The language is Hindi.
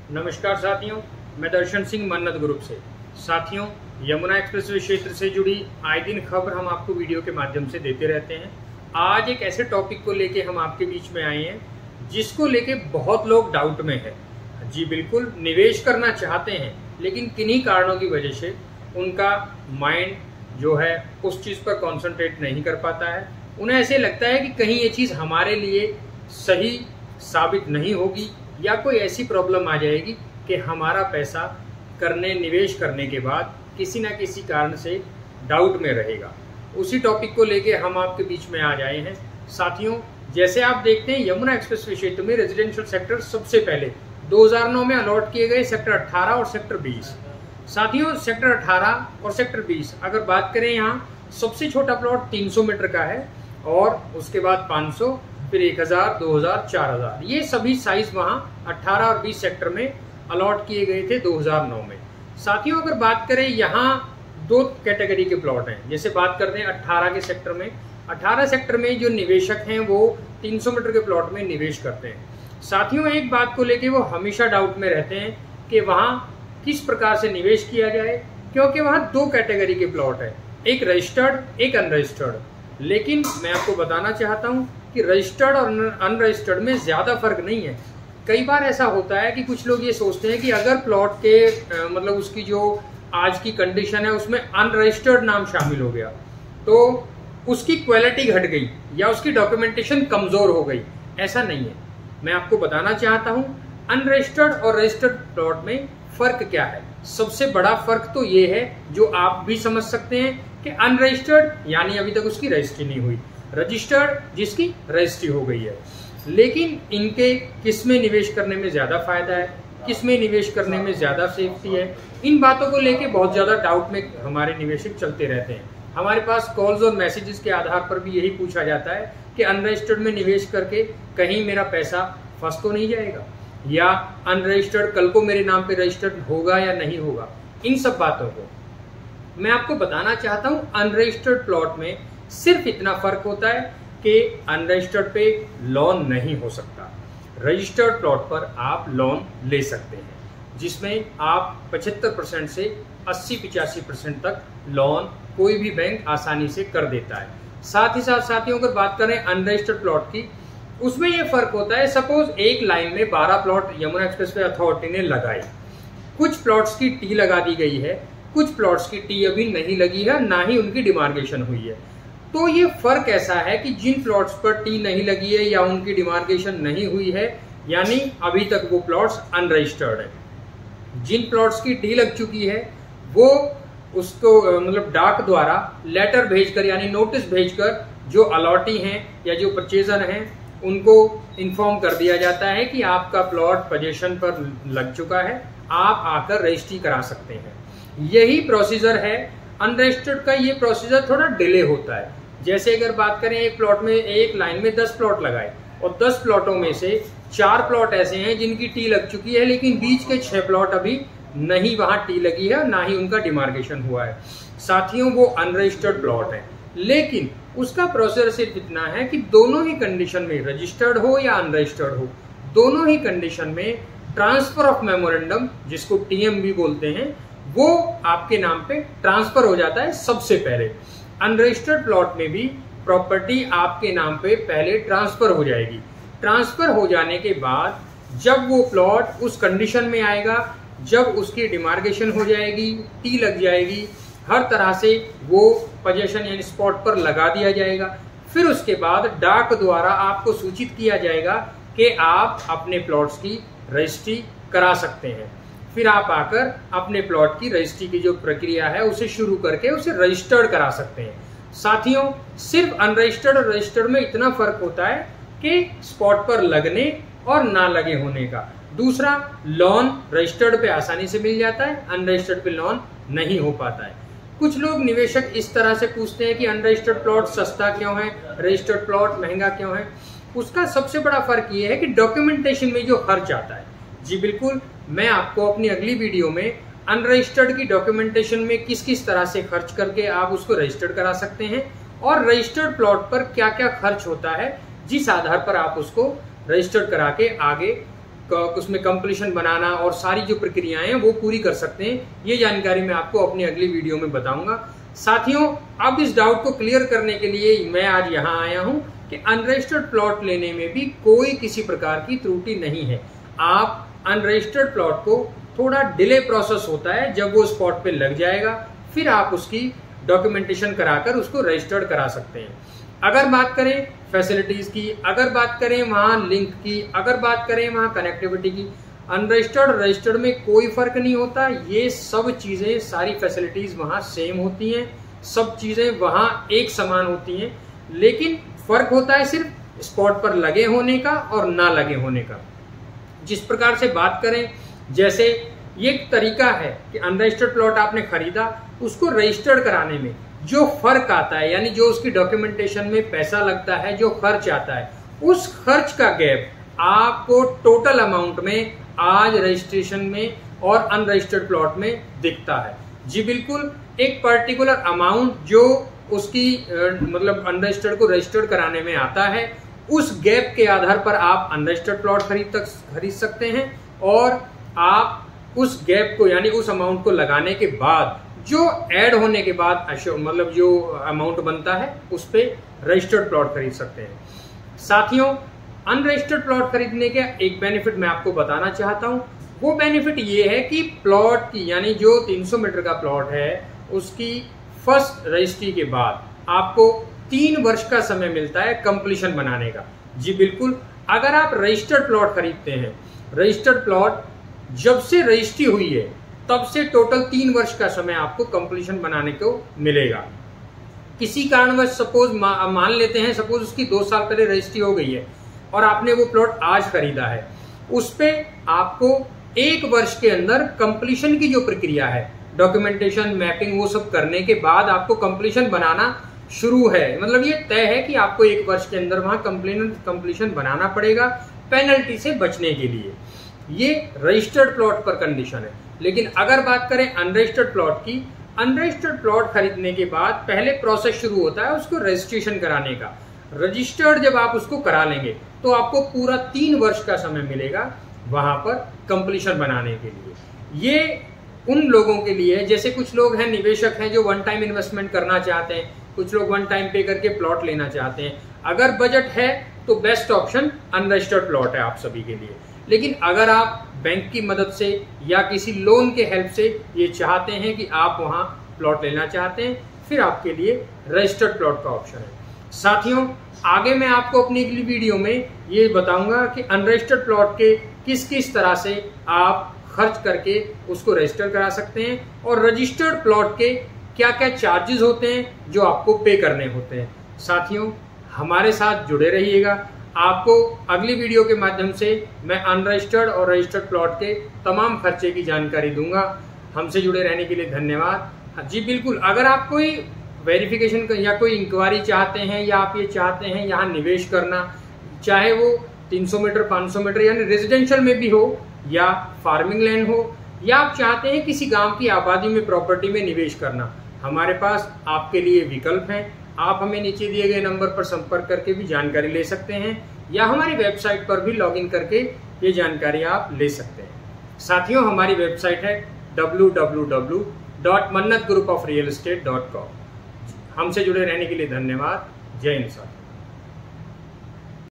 नमस्कार साथियों, मैं दर्शन सिंह मन्नत ग्रुप से। साथियों, यमुना एक्सप्रेसवे क्षेत्र से जुड़ी आए दिन खबर हम आपको वीडियो के माध्यम से देते रहते हैं। आज एक ऐसे टॉपिक को लेके हम आपके बीच में आए हैं जिसको लेके बहुत लोग डाउट में है। जी बिल्कुल, निवेश करना चाहते हैं लेकिन किन्हीं कारणों की वजह से उनका माइंड जो है उस चीज़ पर कॉन्सेंट्रेट नहीं कर पाता है। उन्हें ऐसे लगता है कि कहीं ये चीज़ हमारे लिए सही साबित नहीं होगी या कोई ऐसी प्रॉब्लम आ जाएगी कि हमारा पैसा निवेश करने के बाद किसी ना किसी कारण से डाउट में रहेगा। उसी टॉपिक को लेके हम आपके बीच में आ जाए हैं। साथियों, जैसे आप देखते हैं यमुना एक्सप्रेसवे क्षेत्र में रेजिडेंशियल सेक्टर सबसे पहले 2009 में अलॉट किए गए सेक्टर 18 और सेक्टर 20। साथियों, सेक्टर 18 और सेक्टर 20 अगर बात करें, यहाँ सबसे छोटा प्लॉट 300 मीटर का है और उसके बाद 500, फिर 1000, 2000, 4000, ये सभी साइज वहाँ 18 और 20 सेक्टर में अलॉट किए गए थे 2009 में। साथियों, अगर बात करें, यहाँ दो कैटेगरी के प्लॉट हैं। जैसे बात करते हैं 18 के सेक्टर में, 18 सेक्टर में जो निवेशक हैं वो 300 मीटर के प्लॉट में निवेश करते हैं। साथियों, एक बात को लेके वो हमेशा डाउट में रहते हैं कि वहाँ किस प्रकार से निवेश किया जाए, क्योंकि वहाँ दो कैटेगरी के प्लॉट है, एक रजिस्टर्ड एक अनरजिस्टर्ड। लेकिन मैं आपको बताना चाहता हूँ कि रजिस्टर्ड और अनरजिस्टर्ड में ज़्यादा फर्क नहीं है। कई बार ऐसा होता है कि कुछ लोग ये सोचते हैं कि अगर प्लॉट के मतलब उसकी जो आज की कंडीशन है उसमें अनरजिस्टर्ड नाम शामिल हो गया तो उसकी क्वालिटी घट गई या उसकी डॉक्यूमेंटेशन कमज़ोर हो गई। ऐसा नहीं है। मैं आपको बताना चाहता हूँ अनरजिस्टर्ड और रजिस्टर्ड प्लॉट में फ़र्क क्या है। सबसे बड़ा फ़र्क तो ये है, जो आप भी समझ सकते हैं, कि अनरजिस्टर्ड यानी अभी तक उसकी रजिस्ट्री नहीं हुई, रजिस्टर्ड जिसकी रजिस्ट्री हो गई है। लेकिन इनके किस में निवेश करने में ज़्यादा फायदा है, किस में निवेश करने में ज़्यादा सेफ्टी है, इन बातों को लेके बहुत ज़्यादा डाउट में हमारे निवेशक चलते रहते हैं। हमारे पास कॉल्स और मैसेजेस के आधार पर भी यही पूछा जाता है कि अनरजिस्टर्ड में निवेश करके कहीं मेरा पैसा फंस तो नहीं जाएगा, या अनरजिस्टर्ड कल को मेरे नाम पे रजिस्टर्ड होगा या नहीं होगा। इन सब बातों को मैं आपको बताना चाहता हूँ। अनरजिस्टर्ड प्लॉट में सिर्फ इतना फर्क होता है कि अनरजिस्टर्ड पे लोन नहीं हो सकता, रजिस्टर्ड प्लॉट पर आप लोन ले सकते हैं, जिसमें आप 75% से 80-85% तक लोन कोई भी बैंक आसानी से कर देता है। साथ ही साथ साथियों, अगर बात करें अनरजिस्टर्ड प्लॉट की, उसमें यह फर्क होता है, सपोज एक लाइन में 12 प्लॉट यमुना एक्सप्रेसवे अथॉरिटी ने लगाए, कुछ प्लॉट्स की टी लगा दी गई है, कुछ प्लॉट्स की टी अभी नहीं लगी है, ना ही उनकी डिमार्केशन हुई है। तो ये फर्क ऐसा है कि जिन प्लॉट्स पर टी नहीं लगी है या उनकी डिमार्केशन नहीं हुई है, यानी अभी तक वो प्लॉट्स अनरजिस्टर्ड है। जिन प्लॉट्स की टी लग चुकी है वो उसको मतलब डाक द्वारा लेटर भेजकर यानी नोटिस भेजकर जो अलॉटी हैं या जो परचेजर हैं उनको इन्फॉर्म कर दिया जाता है कि आपका प्लॉट पोजीशन पर लग चुका है, आप आकर रजिस्ट्री करा सकते हैं। यही प्रोसीजर है। अनरजिस्टर्ड का ये प्रोसीजर थोड़ा डिले होता है। जैसे अगर बात करें, एक प्लॉट में एक लाइन में 10 प्लॉट लगाए और 10 प्लॉटों में से 4 प्लॉट ऐसे हैं जिनकी टी लग चुकी है, लेकिन बीच के 6 प्लॉट अभी नहीं वहां टी लगी है, ना ही उनका डिमार्केशन हुआ है। साथियों, वो अनरजिस्टर्ड प्लॉट है, लेकिन उसका प्रोसीजर सिर्फ इतना है कि दोनों ही कंडीशन में, रजिस्टर्ड हो या अनरजिस्टर्ड हो, दोनों ही कंडीशन में ट्रांसफर ऑफ मेमोरेंडम, जिसको टीएम भी बोलते हैं, वो आपके नाम पे ट्रांसफर हो जाता है सबसे पहले। अनरजिस्टर्ड प्लॉट में भी प्रॉपर्टी आपके नाम पे पहले ट्रांसफर हो जाएगी। ट्रांसफर हो जाने के बाद जब वो प्लॉट उस कंडीशन में आएगा, जब उसकी डिमार्केशन हो जाएगी, टी लग जाएगी, हर तरह से वो पोजीशन यानी स्पॉट पर लगा दिया जाएगा, फिर उसके बाद डाक द्वारा आपको सूचित किया जाएगा कि आप अपने प्लॉट्स की रजिस्ट्री करा सकते हैं। फिर आप आकर अपने प्लॉट की रजिस्ट्री की जो प्रक्रिया है उसे शुरू करके उसे रजिस्टर्ड करा सकते हैं। साथियों, सिर्फ अनरजिस्टर्ड और रजिस्टर्ड में इतना फर्क होता है कि स्पॉट पर लगने और ना लगे होने का। दूसरा, लोन रजिस्टर्ड पे आसानी से मिल जाता है, अनरजिस्टर्ड पे लोन नहीं हो पाता है। कुछ लोग निवेशक इस तरह से पूछते हैं कि अनरजिस्टर्ड प्लॉट सस्ता क्यों है, रजिस्टर्ड प्लॉट महंगा क्यों है। उसका सबसे बड़ा फर्क ये है कि डॉक्यूमेंटेशन में जो खर्च आता है। जी बिल्कुल, मैं आपको अपनी अगली वीडियो में अनरजिस्टर्ड की डॉक्यूमेंटेशन में किस किस तरह से खर्च करके आप उसको रजिस्टर्ड करा सकते हैं और रजिस्टर्ड प्लॉट पर क्या क्या खर्च होता है, जिस आधार पर आप उसको रजिस्टर्ड करा के आगे उसमें कंप्लीशन बनाना और सारी जो प्रक्रियाएं हैं वो पूरी कर सकते हैं। ये जानकारी मैं आपको अपनी अगली वीडियो में बताऊंगा। साथियों, अब इस डाउट को क्लियर करने के लिए मैं आज यहाँ आया हूँ कि अनरजिस्टर्ड प्लॉट लेने में भी कोई किसी प्रकार की त्रुटि नहीं है। आप अनरजिस्टर्ड प्लॉट को थोड़ा डिले प्रोसेस होता है, जब वो स्पॉट पे लग जाएगा फिर आप उसकी डॉक्यूमेंटेशन कराकर उसको रजिस्टर्ड करा सकते हैं। अगर बात करें फैसिलिटीज की, अगर बात करें वहां लिंक की, अगर बात करें वहां कनेक्टिविटी की, अनरजिस्टर्ड रजिस्टर्ड में कोई फर्क नहीं होता। ये सब चीजें, सारी फैसिलिटीज वहां सेम होती हैं, सब चीजें वहां एक समान होती हैं, लेकिन फर्क होता है सिर्फ स्पॉट पर लगे होने का और ना लगे होने का। जिस प्रकार से बात करें, जैसे ये एक तरीका है कि अनरजिस्टर्ड प्लॉट आपने खरीदा, उसको रजिस्टर्ड कराने में जो फर्क आता है, यानी जो उसकी डॉक्यूमेंटेशन में पैसा लगता है, जो खर्च आता है, उस खर्च का गैप आपको टोटल अमाउंट में आज रजिस्ट्रेशन में और अनरजिस्टर्ड प्लॉट में दिखता है। जी बिल्कुल, एक पर्टिकुलर अमाउंट जो उसकी मतलब अनरजिस्टर्ड को रजिस्टर्ड कराने में आता है, उस गैप के आधार पर आप अनरजिस्टर्ड प्लॉट खरीद सकते हैं, और आप उस गैप को यानी उस अमाउंट को लगाने के बाद जो ऐड होने के बाद मतलब जो अमाउंट बनता है उस पे रजिस्टर्ड प्लॉट खरीद सकते हैं। साथियों, अनरजिस्टर्ड प्लॉट खरीदने के एक बेनिफिट मैं आपको बताना चाहता हूं। वो बेनिफिट ये है कि प्लॉट की यानी जो 300 मीटर का प्लॉट है उसकी फर्स्ट रजिस्ट्री के बाद आपको 3 वर्ष का समय मिलता है कंप्लीशन बनाने का। जी बिल्कुल, अगर आप रजिस्टर्ड प्लॉट खरीदते हैं, रजिस्टर्ड प्लॉट जब से रजिस्ट्री हुई है तब से टोटल 3 वर्ष का समय आपको कंप्लीशन बनाने को मिलेगा। किसी कारणवश सपोज मान लेते हैं, सपोज उसकी 2 साल पहले रजिस्ट्री हो गई है और आपने वो प्लॉट आज खरीदा है, उस पे आपको 1 वर्ष के अंदर कंप्लीशन की जो प्रक्रिया है, डॉक्यूमेंटेशन, मैपिंग, वो सब करने के बाद आपको कंप्लीशन बनाना शुरू है। मतलब ये तय है कि आपको 1 वर्ष के अंदर वहां कंप्लीशन बनाना पड़ेगा पेनल्टी से बचने के लिए। ये रजिस्टर्ड प्लॉट पर कंडीशन है। लेकिन अगर बात करें अनरजिस्टर्ड प्लॉट की, अनरजिस्टर्ड प्लॉट खरीदने के बाद पहले प्रोसेस शुरू होता है उसको रजिस्ट्रेशन कराने का। रजिस्टर्ड जब आप उसको करा लेंगे तो आपको पूरा 3 वर्ष का समय मिलेगा वहां पर कंप्लीशन बनाने के लिए। ये उन लोगों के लिए, जैसे कुछ लोग हैं, निवेशक हैं, जो वन टाइम इन्वेस्टमेंट करना चाहते हैं, कुछ लोग वन टाइम पे करके प्लॉट लेना चाहते हैं। अगर बजट है तो बेस्ट ऑप्शन अनरजिस्टर्ड प्लॉट है आप सभी के लिए। लेकिन अगर आप बैंक की मदद से या किसी लोन के हेल्प से ये चाहते हैं कि आप वहां प्लॉट लेना चाहते हैं, फिर आपके लिए रजिस्टर्ड प्लॉट का ऑप्शन है। साथियों, आगे मैं आपको अपनी अगली वीडियो में ये बताऊंगा कि अनरजिस्टर्ड प्लॉट के किस किस तरह से आप खर्च करके उसको रजिस्टर करा सकते हैं, और रजिस्टर्ड प्लॉट के क्या क्या चार्जेस होते हैं जो आपको पे करने होते हैं। साथियों, हमारे साथ जुड़े रहिएगा। आपको अगली वीडियो के माध्यम से मैं अनरजिस्टर्ड और रजिस्टर्ड प्लॉट के तमाम खर्चे की जानकारी दूंगा। हमसे जुड़े रहने के लिए धन्यवाद। जी बिल्कुल, अगर आप कोई वेरिफिकेशन या कोई इंक्वायरी चाहते हैं, या आप ये चाहते हैं यहाँ निवेश करना, चाहे वो 300 मीटर 500 मीटर यानी रेजिडेंशियल में भी हो या फार्मिंग लैंड हो, या आप चाहते हैं किसी गांव की आबादी में प्रॉपर्टी में निवेश करना, हमारे पास आपके लिए विकल्प हैं। आप हमें नीचे दिए गए नंबर पर संपर्क करके भी जानकारी ले सकते हैं, या हमारी वेबसाइट पर भी लॉगिन करके ये जानकारी आप ले सकते हैं। साथियों, हमारी वेबसाइट है www.mannatgroupofrealestate.com। हमसे जुड़े रहने के लिए धन्यवाद। जय हिंद साथियों।